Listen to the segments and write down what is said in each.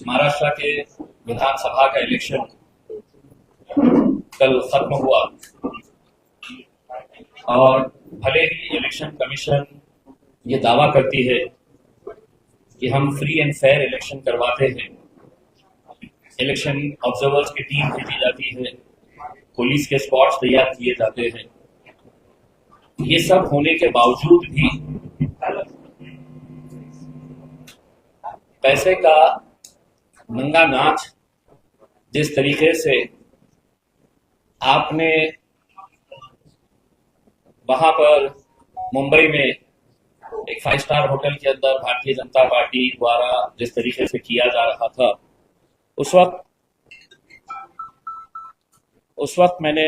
महाराष्ट्र के विधानसभा का इलेक्शन कल खत्म हुआ और भले ही इलेक्शन कमीशन ये दावा करती है कि हम फ्री एंड फेयर इलेक्शन करवाते हैं, इलेक्शन ऑब्जर्वर्स की टीम भेजी जाती है, पुलिस के स्क्वाड्स तैयार किए जाते हैं, ये सब होने के बावजूद भी पैसे का नंगा नाच जिस तरीके से आपने वहां पर मुंबई में एक 5 स्टार होटल के अंदर भारतीय जनता पार्टी द्वारा जिस तरीके से किया जा रहा था, उस वक्त मैंने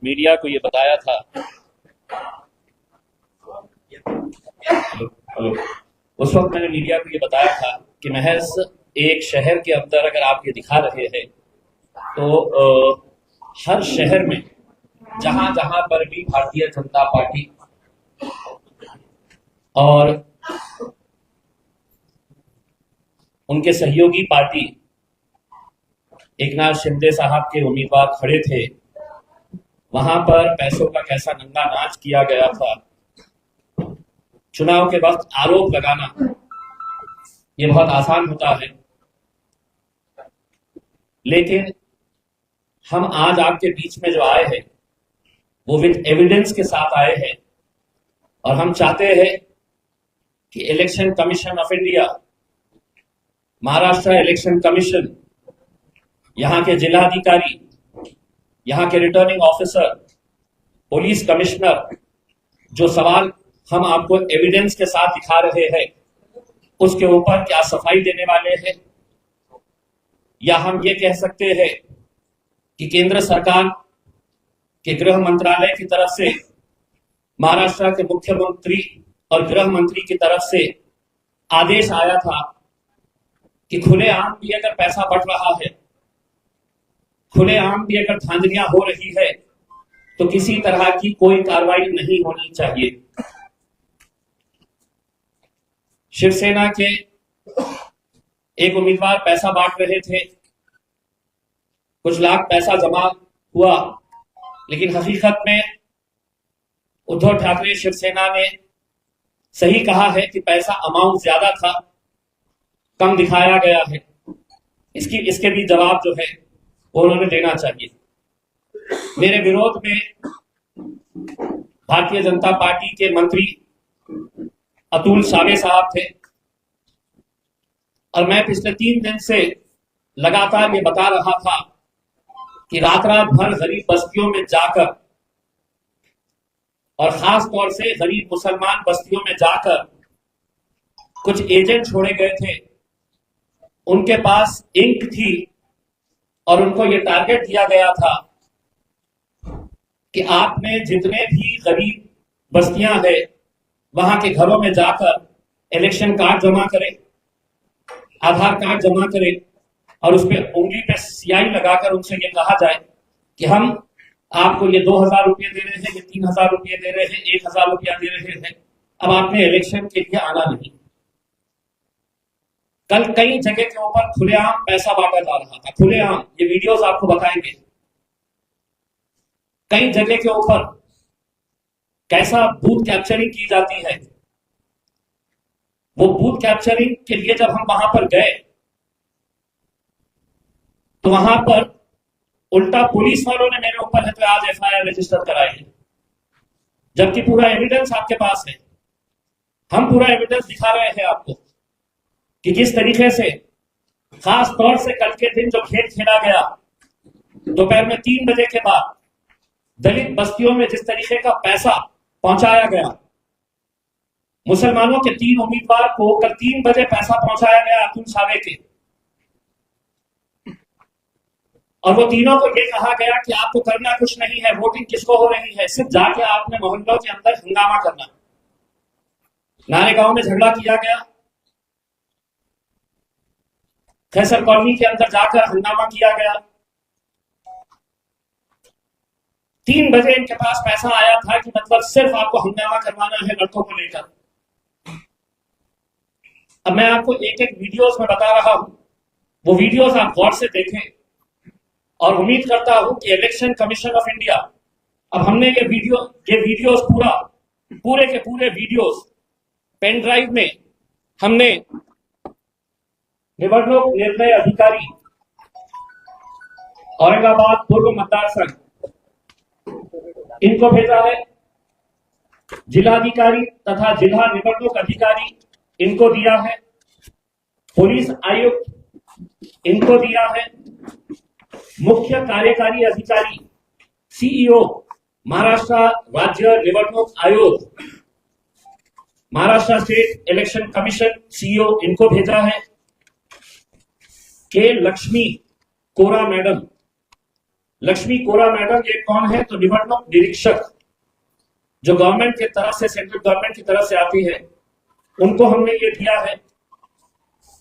मीडिया को ये बताया था। उस वक्त मैंने मीडिया को ये बताया था कि महज एक शहर के अंदर अगर आप ये दिखा रहे हैं तो हर शहर में जहां जहां पर भी भारतीय जनता पार्टी और उनके सहयोगी पार्टी एकनाथ शिंदे साहब के उम्मीदवार खड़े थे, वहां पर पैसों का कैसा नंगा नाच किया गया था। चुनाव के वक्त आरोप लगाना ये बहुत आसान होता है, लेकिन हम आज आपके बीच में जो आए हैं वो विद एविडेंस के साथ आए हैं और हम चाहते हैं कि election commission of India, Maharashtra election commission, यहाँ के जिलाधिकारी, यहाँ के रिटर्निंग ऑफिसर, पुलिस कमिश्नर, जो सवाल हम आपको एविडेंस के साथ दिखा रहे हैं उसके ऊपर क्या सफाई देने वाले हैं, या हम ये कह सकते हैं कि केंद्र सरकार के गृह मंत्रालय की तरफ से, महाराष्ट्र के मुख्यमंत्री और गृह मंत्री की तरफ से आदेश आया था कि खुलेआम भी अगर पैसा बढ़ रहा है, खुलेआम भी अगर धांधलियां हो रही है तो किसी तरह की कोई कार्रवाई नहीं होनी चाहिए। शिवसेना के एक उम्मीदवार पैसा बांट रहे थे, कुछ लाख पैसा जमा हुआ, लेकिन हकीकत में उद्धव ठाकरे शिवसेना ने सही कहा है कि पैसा अमाउंट ज्यादा था, कम दिखाया गया है। इसके भी जवाब जो है वो उन्होंने देना चाहिए। मेरे विरोध में भारतीय जनता पार्टी के मंत्री अतुल सावे साहब थे और मैं पिछले 3 दिन से लगातार ये बता रहा था कि रात रात भर गरीब बस्तियों में जाकर और खास तौर से गरीब मुसलमान बस्तियों में जाकर कुछ एजेंट छोड़े गए थे, उनके पास इंक थी और उनको ये टारगेट दिया गया था कि आपने जितने भी गरीब बस्तियां हैं वहां के घरों में जाकर इलेक्शन कार्ड जमा करें, आधार कार्ड जमा करें और उस पर उंगली पे स्याही लगाकर उनसे ये कहा जाए कि हम आपको ये 2000 रुपये दे रहे हैं, ये 3000 रुपये दे रहे हैं, 1000 रुपया दे रहे हैं, अब आपने इलेक्शन के लिए आना नहीं। कल कई जगह के ऊपर खुलेआम पैसा बांटा जा रहा था, खुलेआम, ये वीडियोस आपको बताएंगे। कई जगह के ऊपर कैसा बूथ कैप्चरिंग की जाती है। वो बूथ कैप्चरिंग के लिए जब हम वहां पर गए तो वहां पर उल्टा पुलिस वालों ने मेरे ऊपर है तो आज एफआईआर रजिस्टर कराई है, जबकि पूरा एविडेंस आपके पास है। हम पूरा एविडेंस दिखा रहे हैं आपको कि किस तरीके से, खास तौर से कल के दिन जो खेल खेला गया दोपहर में 3 बजे के बाद दलित बस्तियों में, जिस तरीके का पैसा पहुंचाया गया, मुसलमानों के 3 उम्मीदवार को कल 3 बजे पैसा पहुंचाया गया अतुल सावे के, और वो तीनों को ये कहा गया कि आपको करना कुछ नहीं है, वोटिंग किसको हो रही है, सिर्फ जाके आपने मोहल्लों के अंदर हंगामा करना। नारेगांव में झगड़ा किया गया, खैसर कॉलोनी के अंदर जाकर हंगामा किया गया। 3 बजे इनके पास पैसा आया था कि मतलब सिर्फ आपको हंगामा करवाना है लड़कों को लेकर। अब मैं आपको एक एक वीडियोस में बता रहा हूं वो वीडियोस आप गौर से देखें और उम्मीद करता हूं कि इलेक्शन कमीशन ऑफ इंडिया, अब हमने ये वीडियोस पूरे के पूरे वीडियोस पेन ड्राइव में हमने निवडणूक निर्णय अधिकारी औरंगाबाद पूर्व मतदार संघ इनको भेजा है, जिलाधिकारी तथा जिला निवडणूक अधिकारी इनको दिया है, पुलिस आयुक्त इनको दिया है, मुख्य कार्यकारी अधिकारी सीईओ महाराष्ट्र राज्य निवडणूक आयोग, Maharashtra state election commission CEO इनको भेजा है, के लक्ष्मी कोरा मैडम ये कौन है? तो निवडणूक निरीक्षक जो गवर्नमेंट की तरफ से, सेंट्रल गवर्नमेंट की तरफ से आती है, उनको हमने ये दिया है।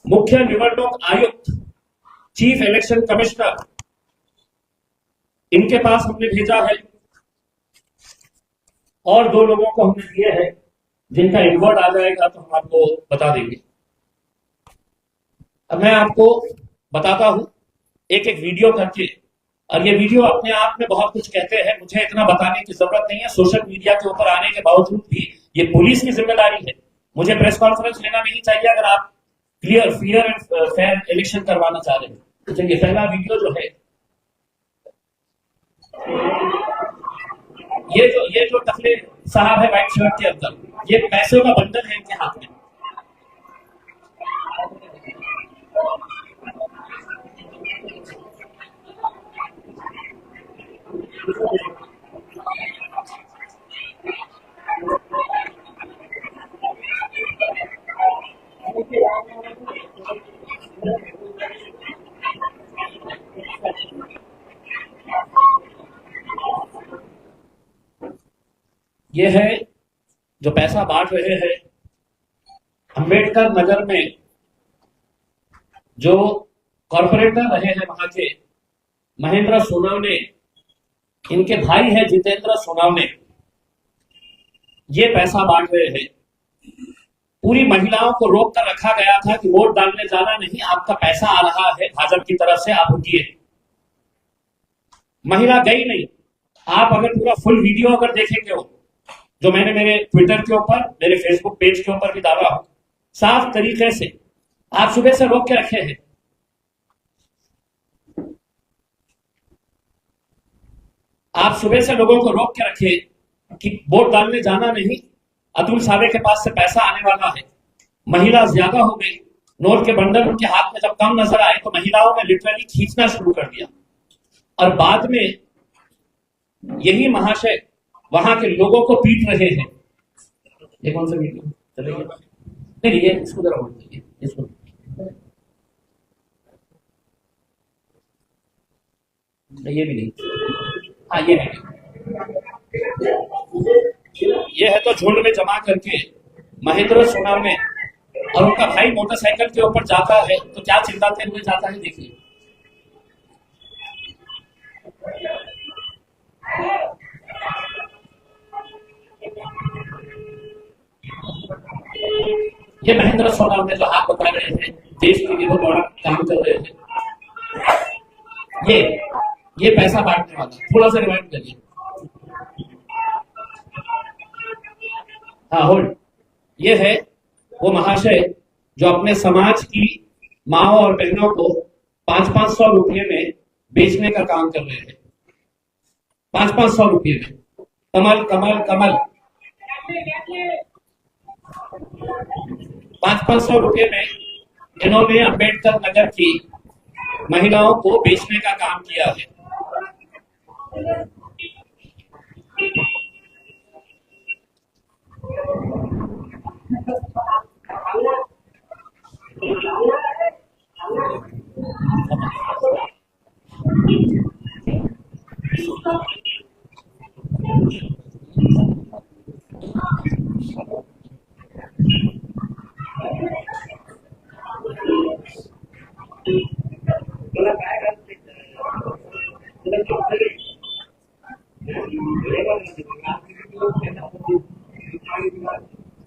मुख्य निवडणूक आयुक्त चीफ इलेक्शन कमिश्नर इनके पास हमने भेजा है और 2 लोगों को हमने दिए हैं जिनका इनवर्ड आ जाएगा तो हम आपको बता देंगे। अब मैं आपको बताता हूं एक एक वीडियो करके, और ये वीडियो अपने आप में बहुत कुछ कहते हैं, मुझे इतना बताने की जरूरत नहीं है। सोशल मीडिया के ऊपर आने के बावजूद भी ये पुलिस की जिम्मेदारी है, मुझे प्रेस कॉन्फ्रेंस लेना नहीं चाहिए अगर आप clear fair and fair election करवाना चाह रहे हैं। तो चलिए पहला वीडियो जो है, ये जो टकले साहब है व्हाइट शर्ट के अंदर, ये पैसों का बंडल है इनके हाथ में। ये है जो पैसा बांट रहे हैं अंबेडकर नगर में, जो कॉर्पोरेटर रहे हैं वहां के महेंद्र सोनवने, इनके भाई है जितेंद्र सोनवने, ये पैसा बांट रहे हैं। पूरी महिलाओं को रोक कर रखा गया था कि वोट डालने जाना नहीं, आपका पैसा आ रहा है भाजपा की तरफ से, आप उठिए। महिला गई नहीं। आप अगर पूरा फुल वीडियो अगर देखेंगे हो, जो मैंने मेरे ट्विटर के ऊपर, मेरे फेसबुक पेज के ऊपर भी डाला हूं, साफ तरीके से आप सुबह से रोक के रखे हैं। आप सुबह से लोगों को रोक के रखे कि वोट डालने जाना नहीं, अतुल सावे के पास से पैसा आने वाला है। महिला ज्यादा हो गई, नोट के बंडल उनके हाथ में जब कम नजर आए तो महिलाओं ने लिटरली खींचना शुरू कर दिया, और बाद में यही महाशय वहां के लोगों को पीट रहे हैं। ये कौन सा वीडियो चलेगा? नहीं, ये इसको जरा होल्ड कीजिए, इसको। ये भी नहीं, हाँ ये नहीं। ये है तो झुंड में जमा करके महेंद्र सोनवने और उनका भाई मोटरसाइकिल के ऊपर जाता है तो क्या चिल्लाते हुए जाता है, देखिए। ये महेंद्र सोनवने जो हाथ बता रहे हैं, देश के लिए बहुत बड़ा काम कर रहे हैं। ये पैसा बांटने वाला, थोड़ा सा रिवाइंड करिए। हाँ होल्ड। ये है वो महाशय जो अपने समाज की माओ और बहनों को 500-500 रुपये में बेचने का काम कर रहे हैं। 500-500 रुपये में। कमल कमल कमल 500-500 रुपये में इन्होंने अंबेडकर नगर की महिलाओं को बेचने का काम किया है।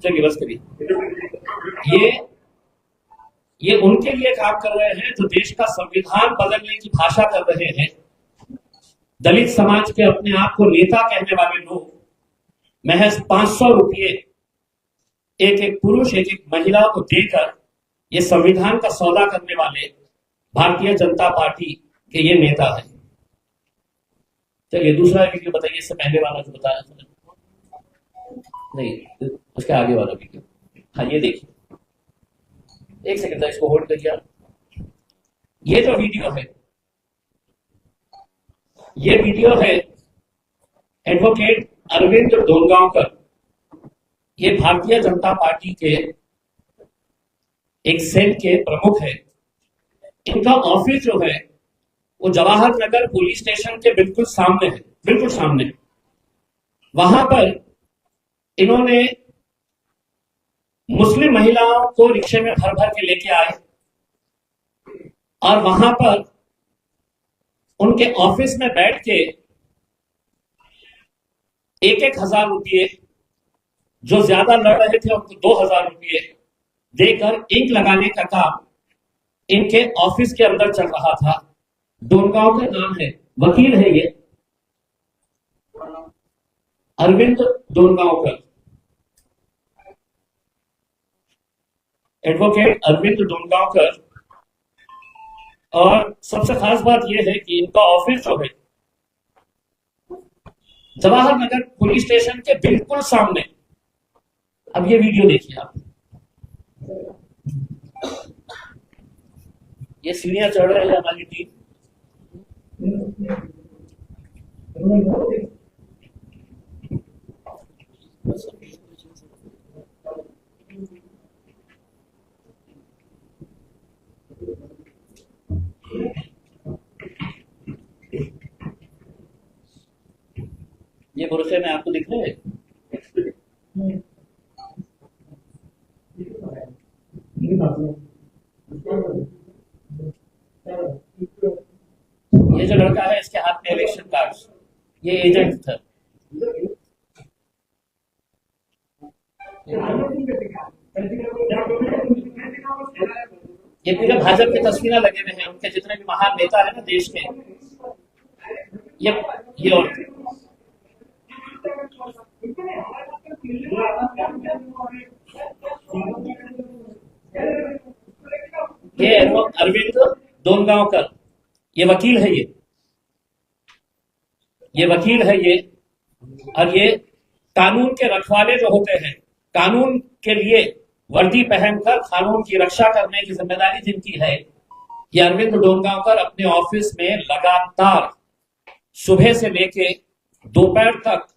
चलिए बस करिए। ये उनके लिए काम कर रहे हैं जो देश का संविधान बदलने की भाषा कर रहे हैं। दलित समाज के अपने आप को नेता कहने वाले लोग महज 500 रुपये एक एक पुरुष एक एक महिला को देकर ये संविधान का सौदा करने वाले भारतीय जनता पार्टी के ये नेता है। चलिए दूसरा वीडियो बताइए, इससे पहले वाला जो बताया था नहीं, उसके आगे वाला वीडियो। हाँ ये देखिए, एक सेकंड इसको होल्ड करिए। ये जो वीडियो है, ये वीडियो है एडवोकेट अरविंद डोनगांवकर। ये भारतीय जनता पार्टी के एक सेल के प्रमुख है। इनका ऑफिस जो है वो जवाहर नगर पुलिस स्टेशन के बिल्कुल सामने है, बिल्कुल सामने। वहां पर इन्होंने मुस्लिम महिलाओं को रिक्शे में भर भर के लेके आए और वहां पर उनके ऑफिस में बैठ के 1,000 रुपये, जो ज्यादा लड़ रहे थे उनको 2,000 रुपये देकर इंक लगाने का काम इनके ऑफिस के अंदर चल रहा था। डोनगांव का नाम है, वकील है ये अरविंद डोनगांवकर, एडवोकेट अरविंद डोनगांवकर। और सबसे खास बात यह है कि इनका ऑफिस जो है जवाहर नगर पुलिस स्टेशन के बिल्कुल सामने। अब ये वीडियो देखिए आप, ये सीढ़ियां चढ़ रहे हैं हमारी टीम। ये बुरखे में आपको दिख रहे हैं, ये जो लड़का है इसके हाथ में इलेक्शन कार्ड्स, ये एजेंट था। ये पूरे भाजपा की तस्वीरें लगे हुए हैं, उनके जितने भी महान नेता है ना देश के, ये और ये अरविंद डोनगांवकर, ये वकील है, ये वकील है ये। और ये कानून के रखवाले जो होते हैं, कानून के लिए वर्दी पहनकर कानून की रक्षा करने की जिम्मेदारी जिनकी है, ये अरविंद डोनगांवकर अपने ऑफिस में लगातार सुबह से लेके दोपहर तक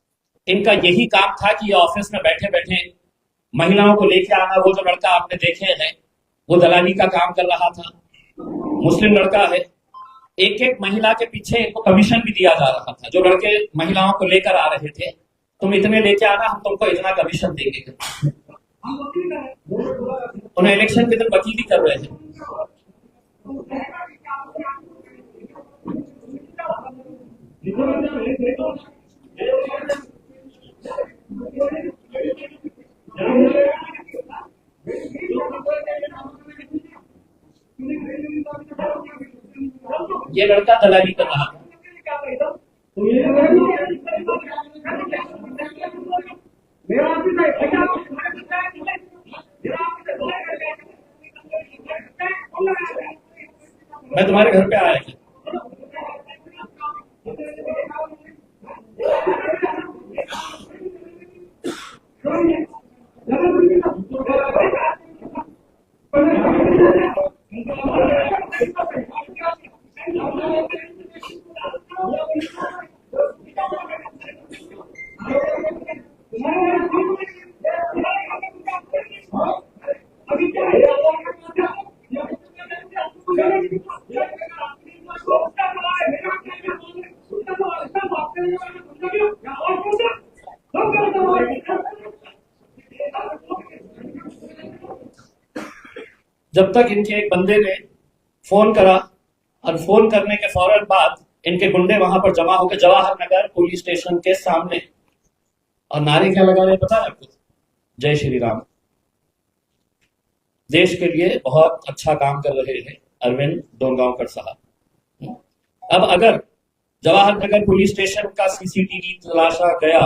इनका यही काम था कि ये ऑफिस में बैठे बैठे महिलाओं को लेके आना। वो जो लड़का आपने देखे हैं वो दलाली का काम कर रहा था, मुस्लिम लड़का है। एक एक महिला के पीछे इनको कमीशन भी दिया जा रहा था। जो लड़के महिलाओं को लेकर आ रहे थे, तुम इतने लेके आना, हम तुमको इतना कमीशन देंगे। उन्हें इलेक्शन के दिन वकीली कर रहे थे। ये लड़का दलाली कर रहा था। मैं तुम्हारे घर पे आया था। जब तक इनके एक बंदे ने फोन करा और फोन करने के फौरन बाद इनके गुंडे वहां पर जमा होकर जवाहर नगर पुलिस स्टेशन के सामने, और नारे क्या लगा रहे पता है आपको? जय श्री राम। देश के लिए बहुत अच्छा काम कर रहे हैं अरविंद डोंगांवकर साहब। अब अगर जवाहर नगर पुलिस स्टेशन का सीसीटीवी तलाशा गया,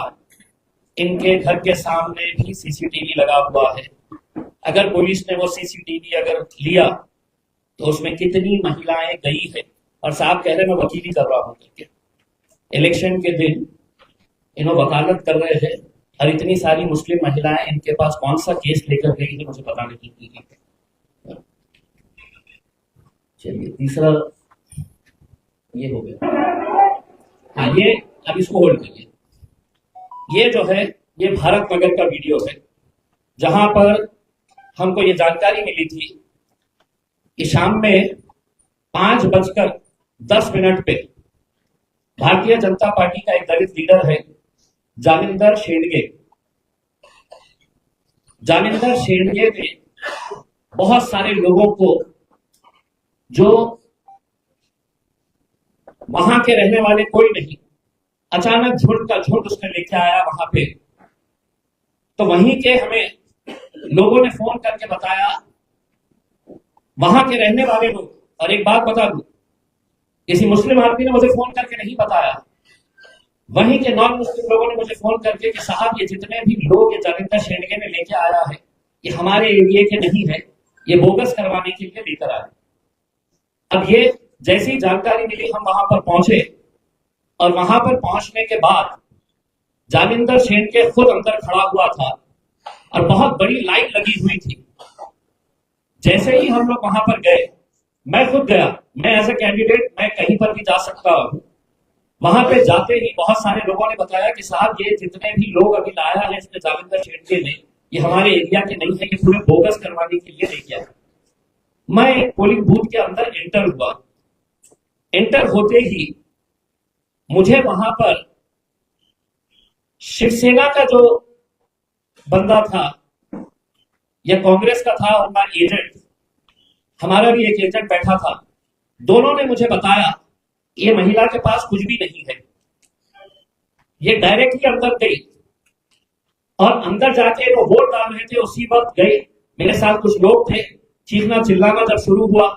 इनके घर के सामने भी सीसीटीवी लगा हुआ है, अगर पुलिस ने वो सीसीटीवी अगर लिया तो उसमें कितनी महिलाएं गई है। और साहब कह रहे मैं वकीली कर रहा हूं करके, इलेक्शन के दिन इन्होंने वकालत कर रहे हैं, और इतनी सारी मुस्लिम महिलाएं इनके पास कौन सा केस लेकर गई है मुझे पता नहीं। चलिए तीसरा ये हो गया। हाँ, ये अब इसको होल्ड करिए। ये जो है ये भारत नगर का वीडियो है, जहां पर हमको ये जानकारी मिली थी कि शाम में 5:10 पे भारतीय जनता पार्टी का एक दलित लीडर है जालिंदर शेंडगे। जालिंदर शेंडगे ने बहुत सारे लोगों को, जो वहां के रहने वाले कोई नहीं, अचानक झुंड का झुंड उसने लेके आया वहां पे। तो वहीं के हमें लोगों ने फोन करके बताया, वहां के रहने वाले लोग, और एक बात बता दूं, किसी मुस्लिम आदमी ने मुझे फोन करके नहीं बताया, वहीं के नॉन मुस्लिम लोगों ने मुझे फोन करके कि साहब ये जितने भी लोग ये जालिंदर शेंडगे ने लेके आया है, ये हमारे एरिया के नहीं है, ये बोगस करवाने के लिए लेकर आए। अब ये जैसी जानकारी मिली हम वहां पर पहुंचे, और वहां पर पहुंचने के बाद जालिंदर शेंडगे खुद अंदर खड़ा हुआ था और बहुत बड़ी लाइन लगी हुई थी। जैसे ही हम लोग वहां पर गए, मैं खुद गया, मैं एज ए कैंडिडेट मैं कहीं पर भी जा सकता हूं। वहां पे जाते ही बहुत सारे लोगों ने बताया कि साहब ये जितने भी लोग अभी लाया है इसमें जालिंदर शेंडगे ने, ये हमारे एरिया के नहीं है, ये पूरे बोगस करवाने के लिए लेके आया। मैं पोलिंग बूथ के अंदर एंटर हुआ। एंटर होते ही मुझे वहां पर शिवसेना का जो बंदा था या कांग्रेस का था उनका एजेंट, हमारा भी एक एजेंट बैठा था, दोनों ने मुझे बताया ये महिला के पास कुछ भी नहीं है। ये डायरेक्टली अंदर गई और अंदर जाके वो वोट डाल रहे थे, उसी वक्त गए। मेरे साथ कुछ लोग थे, चीखना चिल्लाना जब शुरू हुआ,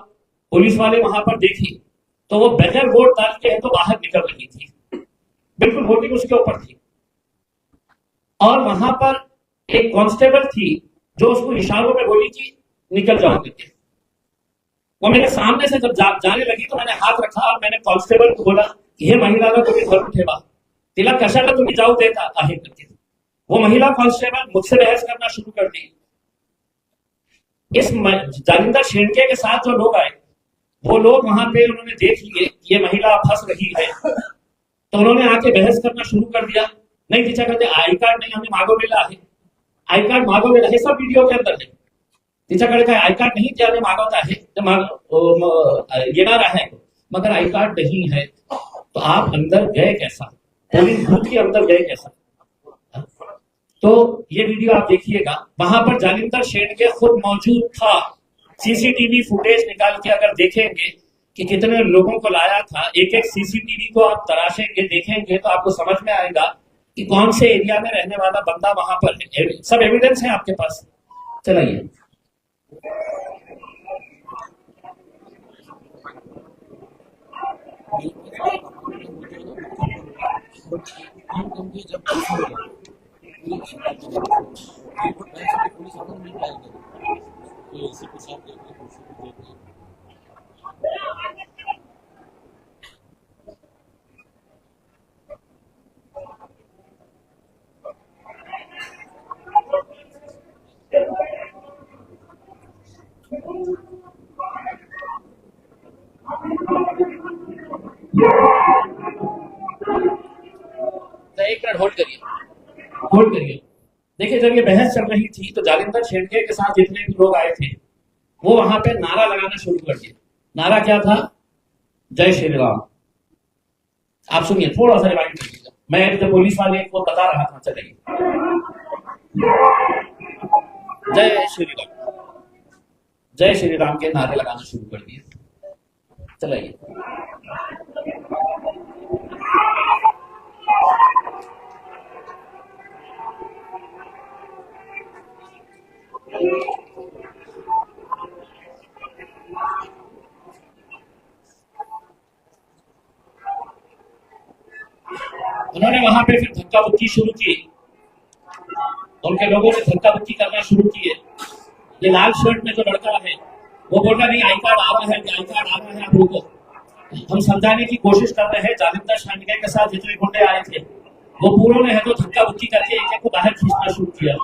पुलिस वाले वहां पर देखी तो वो बगैर वोट डाल के तो बाहर निकल रही थी, बिल्कुल वोटिंग उसके ऊपर थी। और वहां पर एक कांस्टेबल थी जो उसको इशारों में बोली कि निकल जाओ करके। वो मेरे सामने से जब जाने लगी तो मैंने हाथ रखा और मैंने कांस्टेबल को बोला हे महिलाला तुम्ही धरून ठेवा, तिला कशाला तुम्ही जाऊ देता आहे करके। वो महिला कांस्टेबल मुझसे बहस करना शुरू कर दी। इस जालिंदर शेंडगे के साथ जो लोग आए, वो लोग वहां पे उन्होंने देख लिए ये महिला फंस रही है, तो उन्होंने आके बहस करना शुरू कर दिया। नहीं तिच्या कहते आई कार्ड नहीं हमें मागवलेला आहे, आई कार्ड मागवलेला हे सब वीडियो के अंदर है। तिच्याकडे काय आई कार्ड नहीं त्याने मागवत आहे, येणार आहे, मगर आई कार्ड नहीं है, तो आप अंदर गए कैसा, पोलिंग बूथ के अंदर गए कैसा। तो ये वीडियो आप देखिएगा, वहां पर जालिंदर शेंडगे खुद मौजूद था। सीसीटीवी फुटेज निकाल के अगर देखेंगे कि कितने लोगों को लाया था, एक एक सीसीटीवी को आप तराशेंगे देखेंगे तो आपको समझ में आएगा कि कौन से एरिया में रहने वाला बंदा वहां पर है। सब एविडेंस है आपके पास। चलिए एक मिनट होल्ड करिए, होल्ड करिए। देखिए जब ये बहस चल रही थी तो जालिंदर शेंडगे के साथ जितने भी लोग आए थे वो वहां पे नारा लगाना शुरू कर दिया। नारा क्या था? जय श्री राम। आप सुनिए, थोड़ा सा रिवाइंड कीजिएगा, मैं जब पुलिस वाले को बता रहा था। चलिए जय श्री राम, जय श्री राम के नारे लगाना शुरू कर दिए। चलिए उन्होंने वहां पे फिर धक्का मुक्की शुरू की, उनके लोगों ने धक्का मुक्की करना शुरू किए। ये लाल शर्ट में जो लड़का है वो बोल रहा नहीं आई कार्ड आ रहा है, आई कार्ड आ रहा है, आप रुको। हम समझाने की कोशिश कर रहे हैं। जालिंदर शांडिल्य के साथ जितने गुंडे आए थे वो पूरों ने है तो धक्का मुक्की करके एक एक को बाहर खींचना शुरू किया।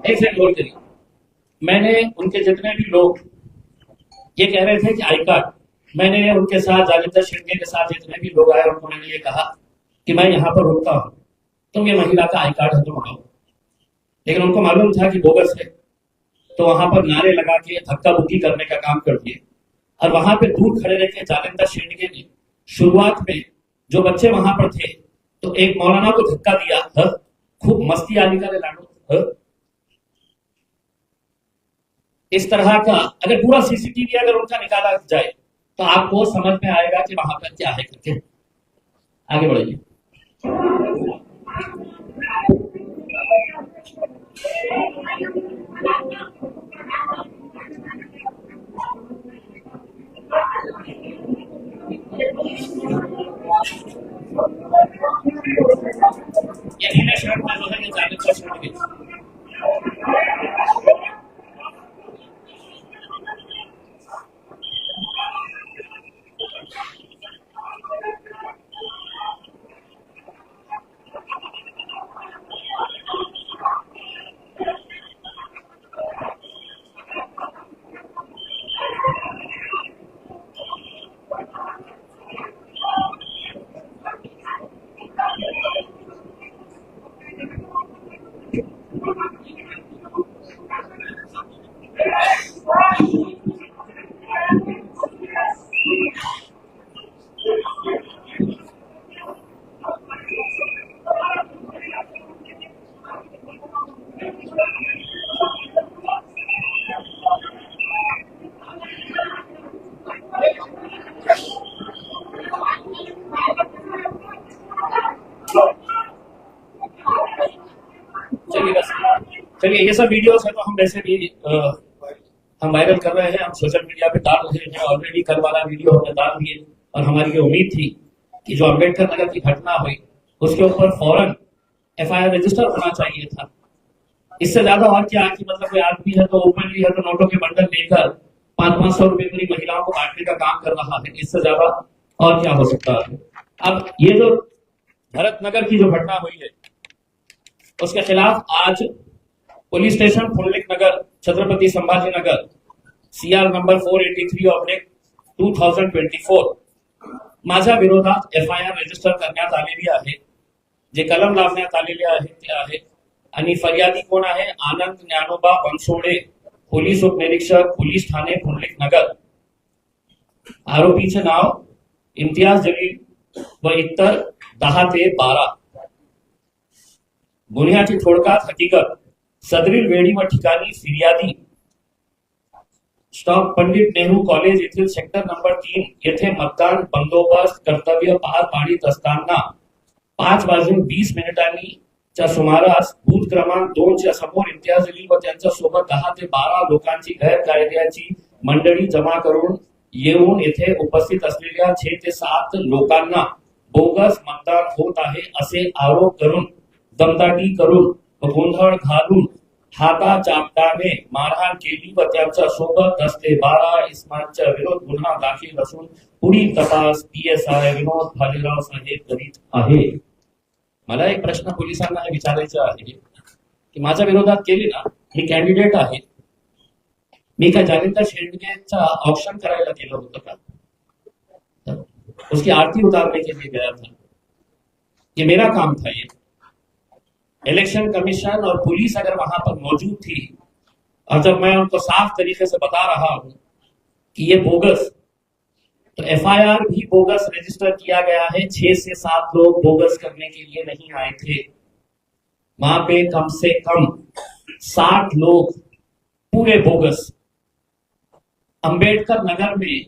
एक सेकंड होल्ड करिए। मैंने उनके जितने भी लोग ये कह रहे थे कि आई कार्ड, मैंने उनके साथ जालिंदर शिंदे के साथ जितने भी लोग आए उनको मैंने ये कहा कि मैं यहाँ पर रुकता हूँ, तुम ये महिला का आई कार्ड है तो मंगाओ। लेकिन उनको मालूम था कि बोगस है, तो वहां पर नारे लगा के धक्का मुक्की करने का काम कर दिए। और वहां पे दूर खड़े रह के जालिंदर शिंदे ने शुरुआत में जो बच्चे वहां पर थे तो एक मौलाना को धक्का दिया, खूब मस्ती आने का लाडो। इस तरह का अगर पूरा सीसीटीवी अगर उनका निकाला जाए तो आपको समझ में आएगा कि वहां पर क्या है करके। आगे बढ़िए। ये नीले शर्ट में जो है ये जालिंदर शिंदे। चलिए ये सब वीडियोस है तो हम वैसे भी हम वायरल कर रहे हैं, हम सोशल मीडिया पे डाल रहे हैं। ऑलरेडी कल वाला वीडियो हमने डाल दिए और हमारी ये उम्मीद थी कि जो अम्बेडकर नगर की घटना हुई उसके ऊपर फौरन एफआईआर रजिस्टर होना चाहिए था। इससे ज्यादा और क्या कि मतलब कोई आदमी है तो ओपनली है तो नोटों के बंडल लेकर 500-500 रुपए पूरी महिलाओं को बांटने का काम कर रहा है। इससे ज्यादा और क्या हो सकता है। अब ये जो भरत नगर की जो घटना हुई है उसके खिलाफ आज पुलिस स्टेशन पुंडलिक नगर छत्रपति संभाजी नगर सीआर नंबर 483/2024 माझ्या विरोधात एफआयआर रजिस्टर करण्यात आलेली आहे, जे कलम लावण्यात आलेले आहे ते आहे। आणि फरियादी कोण आहे? आनंद ज्ञानोबा बनसोडे, पोलीस उपनिरीक्षक पोलीस ठाणे पुंडलिक नगर। आरोपीचे नाव इम्तियाज जलील व इतर 10 ते 12। गुन्ह्याची थोडक्यात हकीकत, सदरील वेळी व ठिकाणी फिर्यादी स्टॉप पंडित नेहरू कॉलेज येथील सेक्टर नंबर 3 येथे मतदान बंदोबस्त कर्तव्य पार पाडित असताना 5:20 च्या सुमारास बूथ क्रमांक 2 च्या समोर इम्तियाज अली व त्यांच्या सोबत 10 ते 12 लोकांची गैरकायदेची मंडळी जमा करून येऊन येथे उपस्थित असलेल्या 6 ते 7 लोकांना बोगस मतदान होत आहे असे आरोप करून दमदाटी करून गोंधळ घालून हाताचापटाने मारहाण केली व त्यांच्या सोबत 10 ते 12 इसमांच्या विरोधात गुन्हा दाखल असून पुढील तपास पीएसआय विनोद भालेराव साहेब करीत आहे। मला एक प्रश्न पोलिसांना विचारायचा आहे की माझ्या विरोधात केली ना, मी कॅन्डिडेट आहे, मी काय जालिंदर शेंडगेचा ऑप्शन करायला गेलो होतो का? उसकी आरती उतारने के लिए गया था। ये मेरा काम था। ये इलेक्शन कमीशन और पुलिस अगर वहां पर मौजूद थी और जब मैं उनको साफ तरीके से बता रहा हूं कि ये बोगस, तो एफआईआर भी बोगस रजिस्टर किया गया है। 6 से 7 लोग बोगस करने के लिए नहीं आए थे वहां पे, कम से कम 60 लोग पूरे बोगस। अंबेडकर नगर में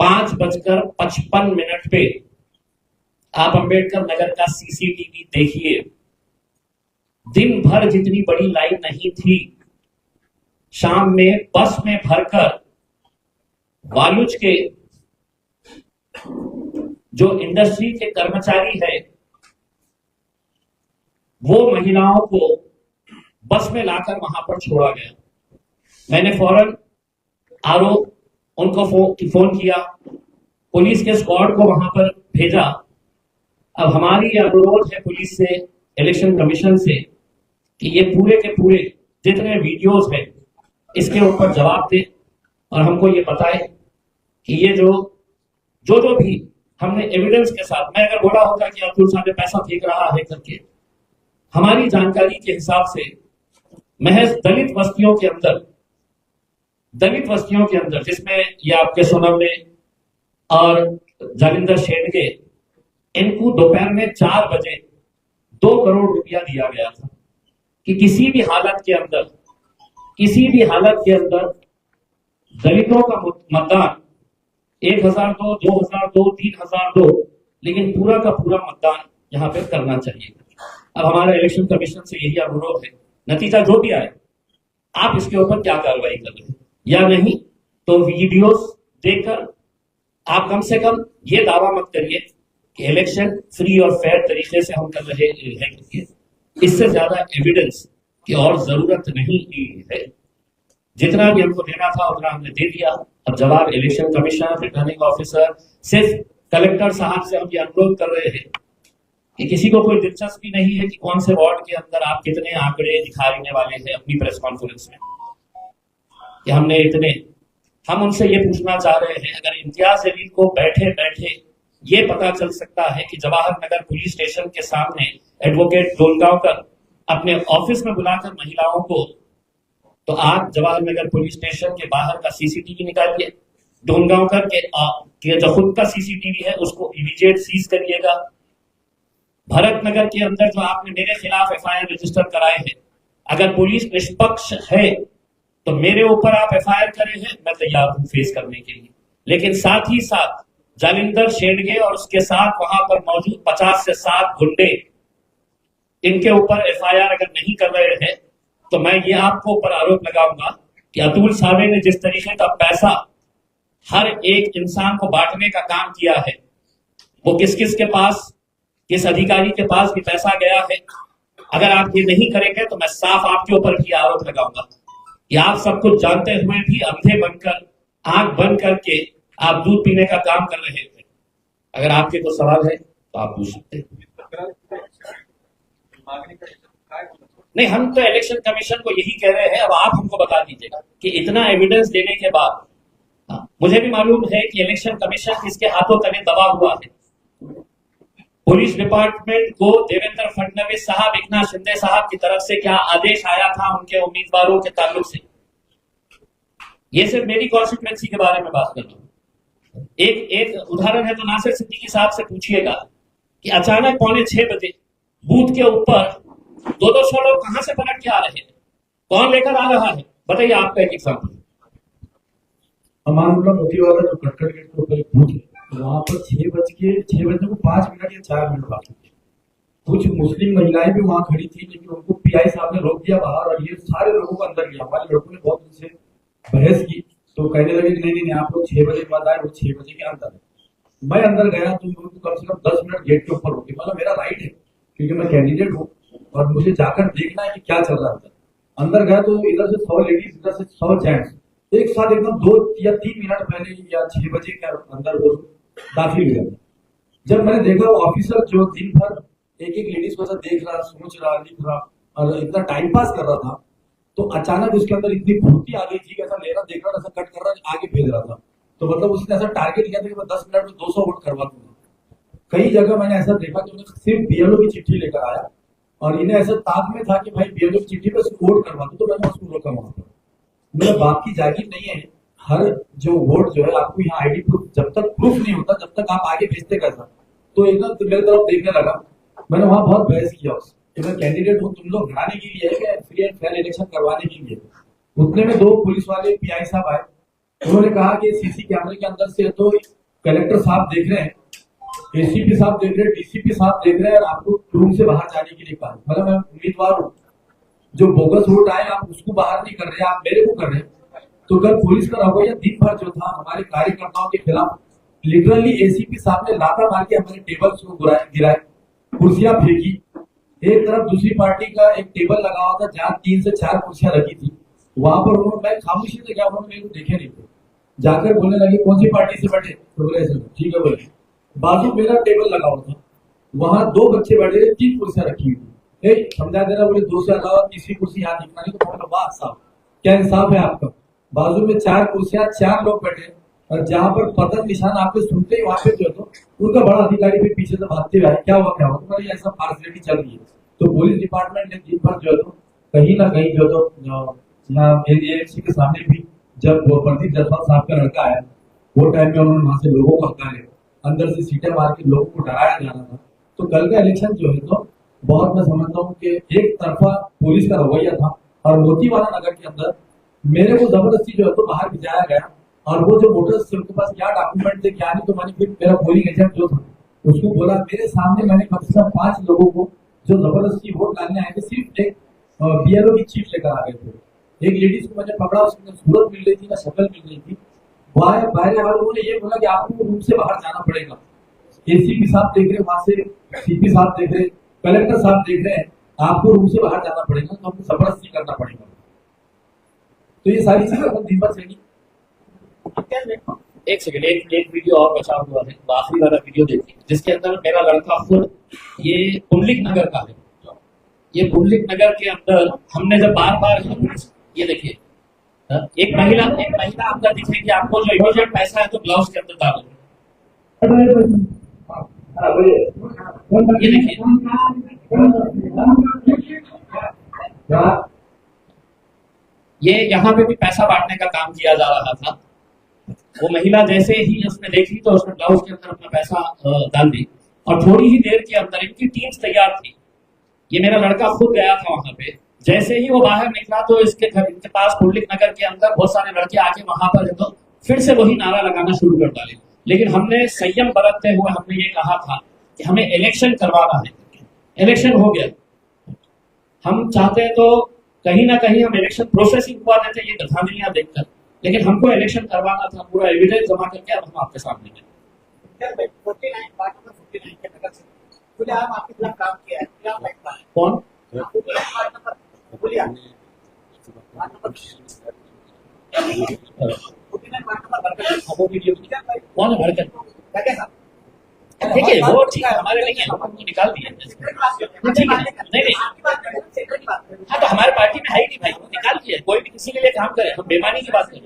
5:55 पे आप अंबेडकर नगर का सीसीटीवी देखिए। दिन भर जितनी बड़ी लाइन नहीं थी, शाम में बस में भरकर वालुज के जो इंडस्ट्री के कर्मचारी है वो महिलाओं को बस में लाकर वहां पर छोड़ा गया। मैंने फौरन उनको फोन किया, पुलिस के स्क्वाड को वहां पर भेजा। अब हमारी अनुरोध है पुलिस से, इलेक्शन कमीशन से, कि ये पूरे के पूरे जितने वीडियोस हैं इसके ऊपर जवाब दे और हमको ये बताए कि ये जो भी हमने एविडेंस के साथ, मैं अगर बोला होता कि अब्दुल साहब पैसा फेंक रहा है करके, हमारी जानकारी के हिसाब से महज दलित बस्तियों के अंदर जिसमें ये आपके सोनवने और जालिंदर शेंडगे, इनको दोपहर में 4 बजे 2 करोड़ रुपया दिया गया था कि किसी भी हालत के अंदर दलितों का मतदान 1002, 2002, 3002, लेकिन पूरा का पूरा मतदान यहाँ पे करना चाहिए। अब हमारा इलेक्शन कमीशन से यही अनुरोध है, नतीजा जो भी आए आप इसके ऊपर क्या कार्रवाई कर रहे हैं या नहीं, तो वीडियोस देखकर आप कम से कम ये दावा मत करिए कि इलेक्शन फ्री और फेयर तरीके से हम कर रहे हैं। इससे ज्यादा एविडेंस की और जरूरत नहीं है। जितना भी हमको देना था उतना हमने दे दिया। अब जवाब इलेक्शन कमीशन, रिटर्निंग ऑफिसर, सिर्फ कलेक्टर साहब से हम ये अनुरोध कर रहे हैं कि किसी को कोई दिलचस्पी नहीं है कि कौन से वार्ड के अंदर आप कितने आंकड़े दिखाने वाले हैं अपनी प्रेस कॉन्फ्रेंस में कि हमने इतने। हम उनसे ये पूछना चाह रहे हैं, अगर इम्तियाज जलील को बैठे बैठे ये पता चल सकता है कि जवाहर नगर पुलिस स्टेशन के सामने एडवोकेट डोलगांवकर अपने ऑफिस में बुलाकर महिलाओं को, तो आप जवाहर नगर पुलिस स्टेशन के बाहर का सीसीटीवी निकालिए, डोलगांवकर के जो खुद का सीसीटीवी है उसको इमीडिएट सीज करिएगा। भरत नगर के अंदर जो आपने मेरे खिलाफ एफआईआर रजिस्टर कराए हैं, अगर पुलिस निष्पक्ष है तो मेरे ऊपर आप एफआईआर करे हैं, मैं तैयार हूं फेस करने के लिए। लेकिन साथ ही साथ जालिंदर शेंडगे और उसके साथ वहां पर मौजूद 50 से 60 गुंडे, इनके ऊपर एफआईआर अगर नहीं कर रहे हैं तो मैं ये आपको ऊपर आरोप लगाऊंगा कि अतुल सावे ने जिस तरीके का पैसा हर एक इंसान को बांटने का काम किया है, वो किस किस के पास, किस अधिकारी के पास भी पैसा गया है, अगर आप ये नहीं करेंगे तो मैं साफ आपके ऊपर भी आरोप लगाऊंगा कि आप सब कुछ जानते हुए भी अंधे बनकर, आंख बंद करके आप दूध पीने का काम कर रहे थे। अगर आपके कोई सवाल है तो आप पूछ सकते हैं। नहीं, हम तो इलेक्शन कमीशन को यही कह रहे हैं, अब आप हमको बता दीजिएगा कि इतना एविडेंस देने के बाद, मुझे भी मालूम है कि इलेक्शन कमीशन किसके हाथों तले दबा हुआ है। पुलिस डिपार्टमेंट को देवेंद्र फडणवीस साहब, एकनाथ शिंदे साहब की तरफ से क्या आदेश आया था उनके उम्मीदवारों के ताल्लुक से, ये सिर्फ मेरी कॉन्स्टिट्यूएंसी के बारे में बात कर रहा हूं। एक उदाहरण है तो नासिर सिद्दीकी साहब से पूछिएगा कि अचानक 5:45 बजे बूथ के ऊपर 200 लोग कहां से पलट के आ रहे हैं, कौन लेकर आ रहा है, बताइए आपका एक एग्जाम्पल। हमारा मोती वाला जो कटकट गेट के ऊपर एक बूथ है, वहां पर 6 बजने को 5 मिनट या 4 मिनट बाकी थे। कुछ मुस्लिम महिलाएं भी वहां खड़ी थी, लेकिन उनको पीआई साहब ने रोक दिया बाहर और ये सारे लोगों को अंदर लिया। हमारे लड़कों ने बहुत उनसे बहस की तो कहने लगे कि नहीं, आप लोग 6 बजे के बाद आए, वो 6 बजे के अंदर है। मैं अंदर गया तो उनको कम से कम 10 मिनट गेट के ऊपर रोके, मतलब मेरा राइट है क्योंकि मैं कैंडिडेट हूँ और मुझे जाकर देखना है कि क्या चल रहा है। अंदर गया तो इधर से 100 लेडीज, इधर से 100 जेंट्स एक साथ एकदम 2 या 3 मिनट पहले या 6 बजे के अंदर वो दाखिल हुआ। जब मैंने देखा वो ऑफिसर जो दिन भर एक लेडीज को देख रहा, सोच रहा, लिख रहा और इतना टाइम पास कर रहा था, तो अचानक उसके अंदर इतनी फुर्ती आ गई थी कि ऐसा ले रहा, देख रहा, ऐसा कट कर रहा, आगे भेज रहा था। तो मतलब उसने ऐसा टारगेट किया था कि मैं 10 मिनट में 200 वोट करवा दूंगा। कई जगह मैंने ऐसा देखा कि उन्हें सिर्फ बीएलओ की चिट्ठी लेकर आया और इन्हें ऐसा ताक में था कि भाई बीएलओ की चिट्ठी पे वोट करवा दो, तो मैंने उसको रोका वहां पर। मेरा बाप की जागीर नहीं है, हर जो वोट जो है आपको यहाँ आईडी प्रूफ, जब तक प्रूफ नहीं होता जब तक आप आगे भेजते कैसा। तो एकदम तो मेरे तरफ देखने लगा, मैंने वहां बहुत बहस किया उससे कि मैं कैंडिडेट हूँ, तुम लोग हराने के लिए है, फ्री एंड फेयर इलेक्शन करवाने के लिए। उतने में 2 पुलिस वाले पीआई साहब आए, उन्होंने कहा कि सीसी कैमरे के अंदर से तो कलेक्टर साहब देख रहे हैं, एसीपी साहब देख रहे हैं, डीसीपी साहब देख रहे हैं, और आपको रूम से बाहर जाने के लिए कहा। मतलब मैं उम्मीदवार हूँ, जो बोगस वोट आए आप उसको बाहर नहीं कर रहे, आप मेरे को कर रहे हैं। तो कल पुलिस का रवैया दिन भर जो था हमारे कार्यकर्ताओं के खिलाफ, लिटरली एसीपी साहब ने लाता मार के हमारे टेबल्स को गिराए, कुर्सियां फेंकी। एक तरफ दूसरी पार्टी का एक टेबल लगा हुआ था जहां 3 से 4 कुर्सियां रखी थी, वहां पर उन्होंने, मैं खामोशी से गया, उन्होंने मेरे को देखे नहीं थे, जाकर बोलने लगे कौन सी पार्टी से बैठे, तो बोले ठीक है बोले। बाजू मेरा टेबल लगा हुआ था, वहां 2 बच्चे बैठे थे, 3 कुर्सियां रखी हुई थी, समझा दे रहा, बोले 2 से अलावा तीसरी कुर्सी यहाँ दिखना नहीं। तो बोला वाह साहब क्या इंसाफ है आपका, बाजू में 4 कुर्सियां, 4 लोग बैठे, और जहां पर पतन निशान आपके सुनते ही वहां पे जो तो उनका बड़ा अधिकारी भी पीछे से भागते हुए आए, क्या हुआ क्या हुआ, तुम्हारी ऐसा पार्सलिटी चल रही है। तो पुलिस डिपार्टमेंट ने दिन भर जो तो कहीं ना कहीं जो तो यहाँ एएफसी के सामने भी, जब वो प्रदीप जायसवाल साहब का लड़का आया, वो टाइम में उन्होंने वहां से लोगों को हटाया, अंदर से सीटें मार के लोगों को डराया जा रहा था। तो कल का इलेक्शन जो है तो बहुत, मैं समझता हूँ कि एक तरफा पुलिस का रवैया था, और मोतीवाला नगर के अंदर मेरे को जबरदस्ती जो है तो बाहर भिजाया गया, और वो जो वोटर्स थे उनके पास क्या डॉक्यूमेंट थे क्या नहीं, तो मैंने फिर मेरा पोलिंग एजेंट जो था उसको बोला, मेरे सामने मैंने कम से कम 5 लोगों को जो जबरदस्ती वोट डालने आए थे, सिर्फ एक बीएलओ की चीट लेकर आ गए थे। एक लेडीज को मैंने पकड़ा, उसकी सूरत मिल रही थी ना शक्ल मिल रही थी, बाहर वाले उन्होंने ये बोला कि आपको रूम से बाहर जाना पड़ेगा। एसीपी साहब देख रहे, वहां से सीपी साहब देख रहे, कलेक्टर साहब देख रहे हैं, आपको रूम से बाहर जाना पड़ेगा, तो हमको जबरदस्ती करना पड़ेगा। तो ये सारी चीजें हम दिन भर से एक सेकंड, एक वीडियो और बचा हुआ है, वो आखिरी वाला वीडियो देखिए, जिसके अंदर मेरा लड़का खुद, ये पुंडलिक नगर का है, ये पुंडलिक नगर के अंदर हमने जब बार बार, ये देखिए एक महिला अंदर दिखेगी आपको, जो इमीडिएट पैसा है तो ग्लव्स के अंदर डालो, ये देखिए, ये यहाँ पे भी पैसा बांटने का काम किया जा रहा था। वो महिला जैसे ही उसने देखी तो उसने ग्लव्स के अंदर अपना पैसा डाल दी, और थोड़ी ही देर के अंदर इनकी टीम्स तैयार थी। ये मेरा लड़का खुद गया था वहां पे, जैसे ही वो बाहर निकला तो इसके घर, इनके पास पुंडलिक नगर के अंदर बहुत सारे लड़के आके वहां पर तो फिर से वही नारा लगाना शुरू कर डाले। लेकिन हमने संयम बरतते हुए हमने ये कहा था कि हमें इलेक्शन करवाना है, इलेक्शन हो गया, हम चाहते हैं तो कहीं ना कहीं हम इलेक्शन प्रोसेसिंग हुआ देते ये धांधलियां देखकर, लेकिन हमको इलेक्शन करवाना था, पूरा एविडेंस जमा करके अब हम आपके सामने हैं। आपके खिलाफ काम किया है, क्या लगता है? कौन? वो वीडियो कौन है भड़कन? देखिए वो ठीक है, हमारे नहीं है, हमको निकाल दिया। ठीक है, नहीं, हाँ तो हमारे पार्टी में है ही नहीं भाई, वो निकाल दिया। कोई भी किसी के लिए काम करे, हम बेईमानी की बात करें।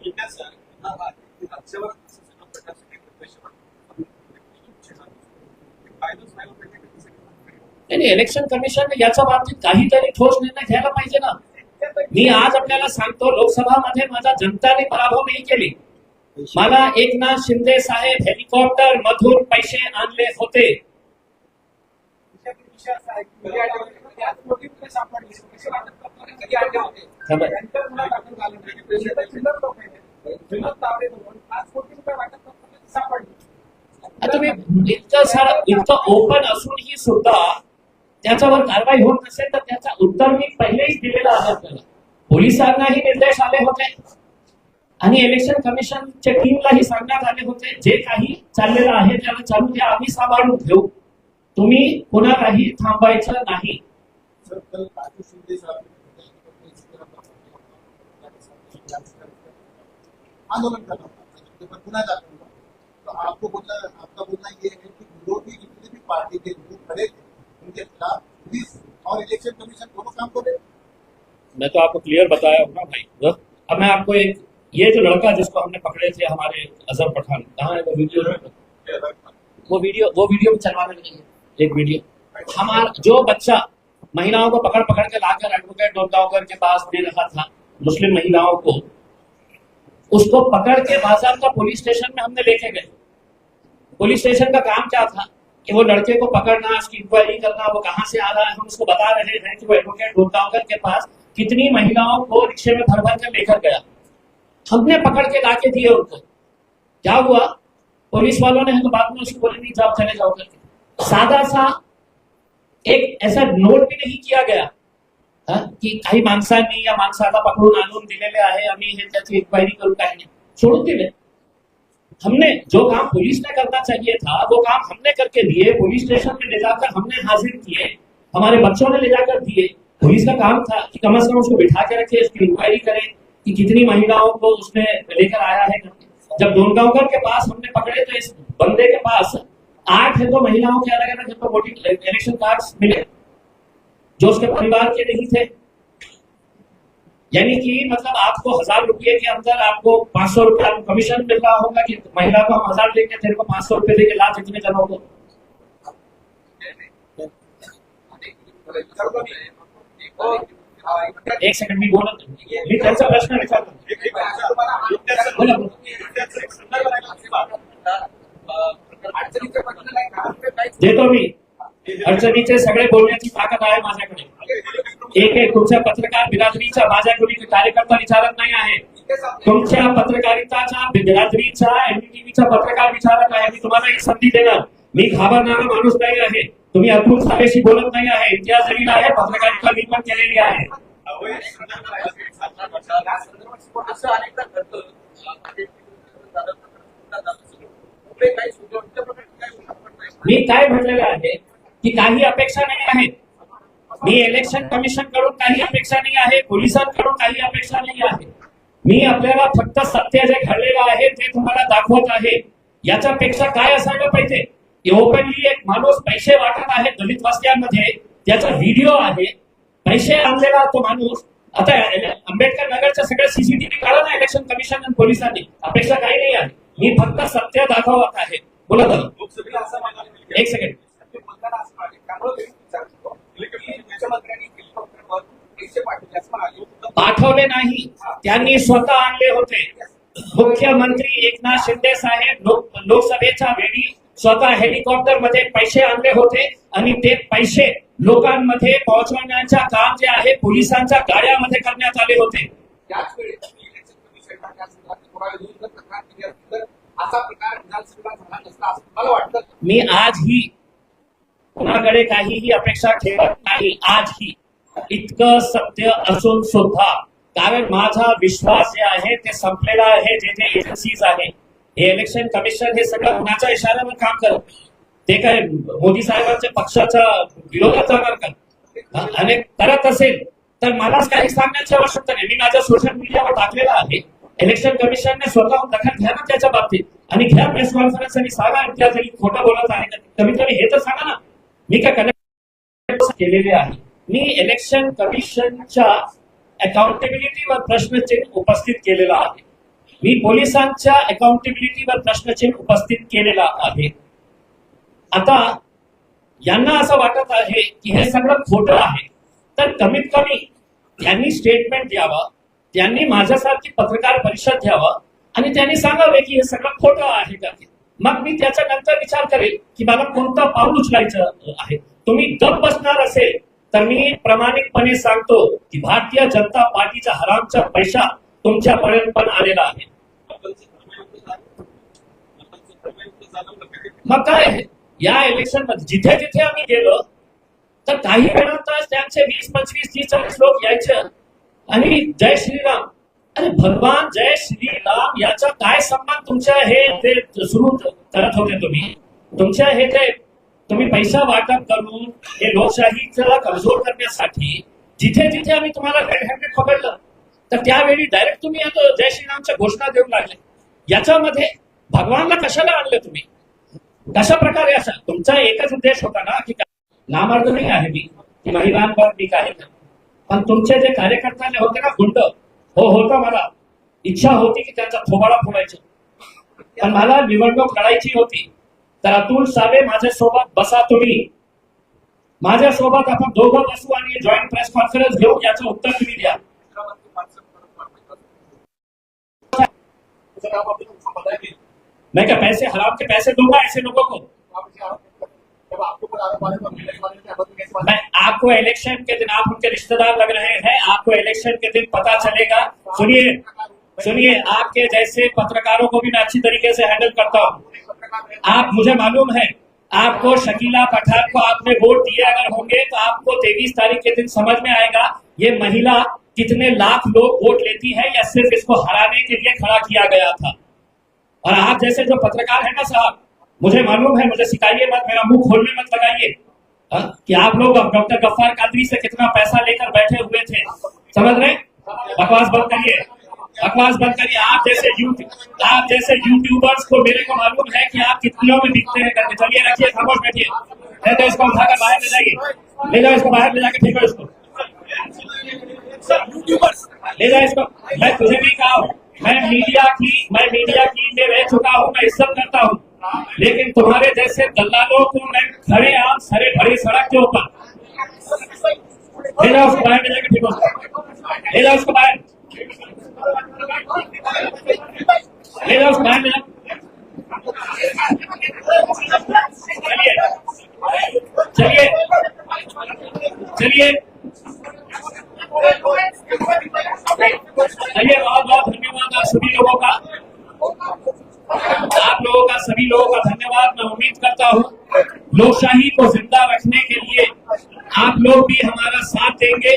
नाही, इलेक्शन कमिशन याच्या बाबतीत काहीतरी ठोस निर्णय घ्यायला पाहिजे ना। मी आज आपल्याला सांगतो, लोकसभामध्ये माझा जनताने पराभव नाही केली, मला एकनाथ शिंदे साहेब हेलिकॉप्टर मधून पैसे आणले होते। तुम्ही इतकं ओपन असूनही सुद्धा त्याच्यावर कारवाई होत नसेल तर त्याचा उत्तर मी पहिलेच दिलेलं आहे आपल्याला। पोलिसांनाही निर्देश आले होते आणि इलेक्शन कमिशनच्या टीमलाही सांगण्यात आले होते, जे काही चाललेलं आहे त्याला चालू द्या, आम्ही सांभाळून घेऊ, तुम्ही कोणालाही थांबायचं नाही। आंदोलन करना तो आपका बोलना ये है कि विरोधी जितने भी पार्टी के लोग खड़े थे उनके खिलाफ पुलिस और इलेक्शन कमीशन दोनों काम करे। मैं तो आपको क्लियर बताया हूँ ना भाई। अब मैं आपको एक, ये जो लड़का जिसको हमने पकड़े थे हमारे अजहर पठान, कहाँ है वो वीडियो? वो वीडियो भी चलवाने लगे हैं। एक वीडियो, हमारा जो बच्चा महिलाओं को पकड़ पकड़ के लाकर एडवोकेट डोमगांवकर के पास दे रखा था, मुस्लिम महिलाओं को, उसको पकड़ के बाजाबता पुलिस स्टेशन में हमने लेके गए। पुलिस स्टेशन का काम क्या था कि वो लड़के को पकड़ना, उसकी इंक्वायरी करना, वो कहाँ से आ रहा है। हम उसको बता रहे हैं कि वो एडवोकेट डोमगांवकर के पास कितनी महिलाओं को रिक्शे में भर भर कर लेकर गया। हमने पकड़ के लाके दिए उनको। क्या हुआ, पुलिस वालों ने हमें बाद में उसको बोले नहीं जाओ, चले जाओ करके। सादा सा एक ऐसा नोट भी नहीं किया गया की काही माणसांनी या माणसाला पकडून आणून दिलेले आहे, आम्ही हे त्याची इन्क्वायरी करू, काही नाही, सोडून दिले। हमने जो काम पुलिस ने करना चाहिए था वो काम हमने करके दिए। पुलिस स्टेशन में ले जाकर हमने हाजिर किए, हमारे बच्चों ने ले जाकर दिए। पुलिस का काम था कि कम से कम उसको बिठा के रखे, उसकी इंक्वायरी करे कि कितनी महिलाओं को उसने लेकर आया है। जब डोमगांवकर के पास हमने पकड़े तो इस बंदे के पास 8 है तो महिलाओं के अलग अलग वोटिंग इलेक्शन कार्ड्स मिले जो उसके परिवार के नहीं थे। यानी कि मतलब आपको 1000 रुपये के अंदर आपको 500 रुपया कमीशन मिल रहा होगा कि महिला को हम 1000 देंगे, तेरे को 500 रुपये देंगे, ला जितने जनों को। एक सेकंड मी बोलत, मी त्यांचा प्रश्न विचारतो। देतो मी, अडचणीचे सगळे बोलण्याची ताकद आहे माझ्याकडे। एक तुमच्या पत्रकार बिरादरीचा माझ्या कोणी कार्यकर्ता विचारत नाही आहे। तुमच्या पत्रकारिताच्या बिरादरीचा एनडीटीव्हीचा पत्रकार विचारत आहे। मी तुम्हाला एक संधी देणार, मी घाबरणारा माणूस नाही आहे। तुम्ही अतुल साहेबशी बोलत नाही आहे, इतिहास जरीला आहे, पत्रकारिता मी पण केलेली आहे। मी काय म्हटलेलं आहे की काही अपेक्षा नाही आहेत। मी इलेक्शन कमिशन कडून काही अपेक्षा नाही आहे, पोलिसांकडून काही अपेक्षा नाही आहे। मी आपल्याला फक्त सत्य जे घडलेलं आहे ते तुम्हाला दाखवत आहे। याच्यापेक्षा काय असायला पाहिजे की ओपनली एक माणूस पैसे वाटत आहे दलित वस्त्यांमध्ये, त्याचा व्हिडिओ आहे, पैसे आणलेला तो माणूस। आता आंबेडकर नगरच्या सगळ्या सीसीटीव्ही काढा ना इलेक्शन कमिशन आणि पोलिसांनी, अपेक्षा काही नाही आहे। मी फक्त सत्य दाखवत आहे। बोला दादा, एक सेकंड। पाठवले नाही, त्यांनी स्वतः आणले होते। मुख्यमंत्री एकनाथ शिंदे साहेब लोकसभेच्या वेळी स्वतः हेलिकॉप्टर मध्ये पैसे आणले होते आणि ते पैसे लोकांमध्ये पोहोचवण्याचे काम जे आहे पोलिसांच्या गाड्यामध्ये करण्यात आले होते। मी आजही कोणाकडे काहीही अपेक्षा ठेवत नाही, आजही इतकं सत्य असून सुद्धा, कारण माझा विश्वास जे आहे ते संपलेला आहे। जे जे एजन्सीज आहे, हे इलेक्शन कमिशन हे सगळं कुणाच्या इशाऱ्यावर काम करत, ते काय मोदी साहेबांच्या पक्षाच्या विरोधात जाणार का? आणि करत असेल तर मलाच काही सांगण्याची आवश्यकता नाही। मी माझ्या सोशल मीडियावर टाकलेला आहे, इलेक्शन कमिशनने स्वतःहून दखल घ्या ना त्याच्या बाबतीत आणि घ्या प्रेस कॉन्फरन्स आणि सांगा इतिहास जरी खोटं बोलत आहे कमीत कमी हे तर सांगा ना। मी काय कनेक्ट केलेले आहे, मी इलेक्शन कमिशनच्या अकाउंटेबिलिटीवर प्रश्नचिन्ह उपस्थित केलेला आहे, मी पोलिसांच्या अकाउंटेबिलिटीवर प्रश्नचिन्ह उपस्थित केलेला आहे। आता यांना असं वाटत आहे की हे सगळं खोटं आहे, तर कमीत कमी त्यांनी स्टेटमेंट द्यावं, त्यांनी माझ्यासारखी पत्रकार परिषद घ्यावं आणि त्यांनी सांगावे की हे सगळं खोटं आहे का। मग मी त्याच्यानंतर विचार करेल की मला कोणतं पाऊल उचलायचं आहे। तुम्ही गप्प बसणार असेल तर मी प्रामाणिकपणे सांगतो की भारतीय जनता पार्टीचा हरामचा पैसा तुमच्यापर्यंत पण आलेला आहे। मग काय या इलेक्शन मध्ये जिथे जिथे आम्ही गेलो तर काही वेळातच त्यांचे 20, 25, 30, 40 लोक यायचे आणि जय श्रीराम। अरे भगवान जय श्रीराम याचा काय संबंध तुमच्या हे ते सुरू करत होते तुम्ही? तुमच्या हे ते तुम्ही पैसा वाटप करून हे लोकशाहीला कमजोर करण्यासाठी जिथे जिथे आम्ही तुम्हाला रेड हँडेड पकडलं तर त्यावेळी डायरेक्ट तुम्ही आता जय श्रीरामच्या घोषणा देऊ लागले। याच्यामध्ये भगवानला कशाला आणलं तुम्ही? कशा प्रकारे असा तुमचा एकच उद्देश होता ना की नामार्थ नाही आहे मी की महिलांवर मी काय पण तुमचे जे कार्यकर्ता जे होते ना गुंड हो होतं मला इच्छा होती की त्यांचा थोबाडा फोडायचा पण मला निवडणूक लढायची होती तर अतुल सावे माझ्यासोबत बसा तुम्ही माझ्यासोबत आपण दोघं बसू आणि जॉईंट प्रेस कॉन्फरन्स घेऊ याचं उत्तर तुम्ही द्या सर आप अपने को बताएंगे मैं क्या पैसे हराम के पैसे दूंगा ऐसे लोगों को जब आपको ऊपर आरोप आ रहे तो मिलने के बारे में अहमद कैसे मैं आपको इलेक्शन के दिन आप उनके रिश्तेदार लग रहे हैं आपको इलेक्शन के दिन पता चलेगा सुनिए सुनिए आपके जैसे पत्रकारों को भी मैं अच्छी तरीके से हैंडल करता हूँ आप मुझे मालूम है आपको शकीला पठान को आपने वोट दिए अगर होंगे तो आपको 23 तारीख के दिन समझ में आएगा ये महिला कितने लाख लोग वोट लेती है या सिर्फ इसको हराने के लिए खड़ा किया गया था और आप जैसे जो पत्रकार है ना साहब मुझे मालूम है मुझे सिखाइए मत मेरा मुंह खोलने मत लगाइए कि आप लोग अब डॉक्टर गफ्फार कादरी से कितना पैसा लेकर बैठे हुए थे समझ रहे बकवास बंद करिए बकवास बंद करिए आप जैसे यूट्यूबर्स को मेरे को मालूम है कि आप कितनों में दिखते हैं करके चलिए रखिए खामोश बैठिए नहीं तो इसको उठाकर बाहर ले जाइए ले जाओ इसको बाहर ले जाकर फेंको इसको ले जाओ इसको मैं तुझे भी कहा हूँ मैं मीडिया की में रह चुका हूँ मैं इज्जत करता हूँ लेकिन तुम्हारे जैसे दल्लालों को मैं खड़े आम सरे भरी सड़क के ऊपर ले जाओ उसको बाहर ले जाकर फेंको ले जाओ उसको बाहर ले जाओ उसको बाहर ले जाओ चलिए चलिए चलिए बहुत बहुत धन्यवाद आप सभी लोगों का सभी लोगों का धन्यवाद मैं उम्मीद करता हूँ लोकशाही को जिंदा रखने के लिए आप लोग भी हमारा साथ देंगे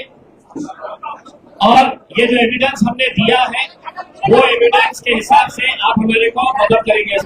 और ये जो एविडेंस हमने दिया है वो एविडेंस के हिसाब से आप हमारे को मदद करेंगे